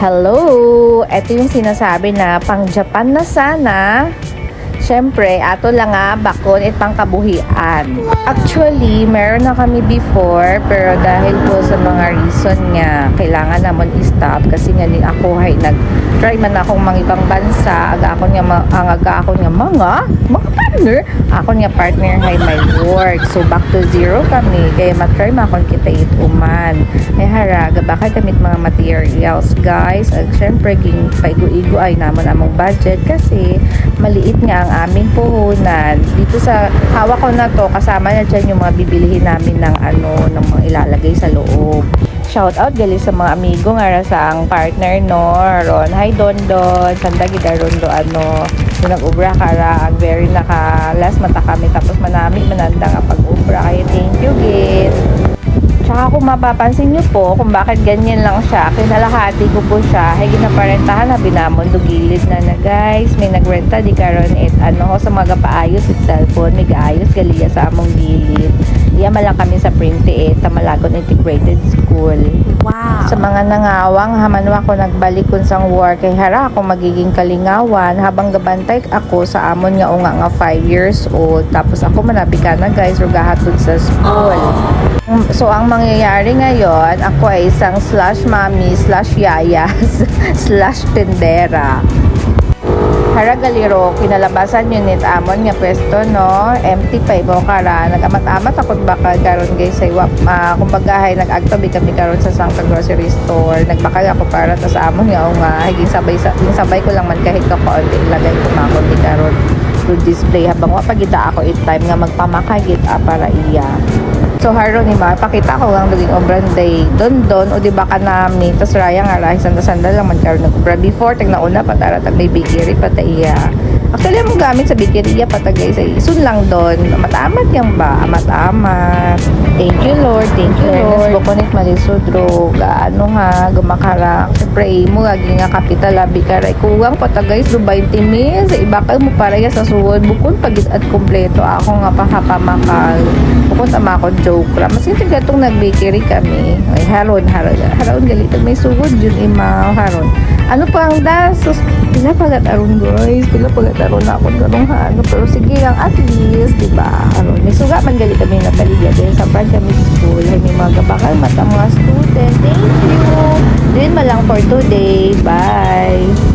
Hello! Ito yung sinasabi na pang Japan na sana. Siyempre, ato lang nga, bakon at pangkabuhian. Actually, meron na kami before, pero dahil po sa mga reason nga, kailangan naman i-stop kasi nga din ako ay nag-try man akong mga ibang bansa, aga ako nga mga partner, ako nga partner ay may work. So, back to zero kami, kaya matry makon kita ituman. Ay haraga, baka gamit mga materials, guys. At syempre, paigo-igo ay naman among budget kasi maliit nga ang aming puhunan. Dito sa hawak ko na to, kasama na dyan yung mga bibilihin namin ng ng mga ilalagay sa loob. Shout out gali sa mga amigo nga sa ang partner no ron. Hi Don Don, sanda gida rondo yung nag-ubra kara ang very last mata kami tapos manami mananda nga pag-ubra kaya thank you git. Tsaka kung mapapansin nyo po kung bakit ganyan lang siya, kinalahati ko po siya, ay ginaparentahan na binamon do gilid na guys, may nagrenta di karon it sa mga paayos it cellphone, may gaayos galiya sa among gilid. Diya malang kami sa Printi Tamalagon Integrated School. Wow! Sa mga nangawang, hamanwa ko nagbalik kun sang war kay hara ako magiging kalingawan habang gabantay ako sa amon nga nga 5 years old. Tapos ako manapika na guys, rugahatod sa school. So, ang mangyayari ngayon, ako ay isang /mommy/yaya /tendera. Haragaliro, kinalabasan yun nit amon nga pwesto no, empty pa mo kara, nagamat-amat ako baka karon guys ay kumbaga ay nag-agtabi kami karon sa Sangka Grocery Store, nagbakal ako para ta sa amon nga higing sabay ko lang man kahit ko kaunti ilagay ko makon di karon to display habang wapagita ako it time nga magpamakagit para iya. So haron ni pakita ko lang daging obran day don o di ba ka nami tas raya nga rahi sanda lang man karon nagobra before tag nauna patara tag may bigiri pataiya. Actually mo gamit sa bigiriya patagay sa isun lang don amat-amat yang ba amat-amat. Thank you Lord, thank you Lord. Bukonit malisudro gumakara pray mo agi nga kapital labi karay kuwang patagay so 20 mil sa ibakal mo paraya sa suwod bukod pagit at kompleto ako nga pahapamakal bukod ama ko joke ra mas hindi gatong nag-bakery kami ay haron galit may suwod yun ima haron ano pa ang dasos pila pagat aron guys pila pagat aron na ako ganong pero sige lang at least diba aron may suga man galit kami na paligya din sa kami school ay may mga gabakal mata mga student thank you din malang for today bye.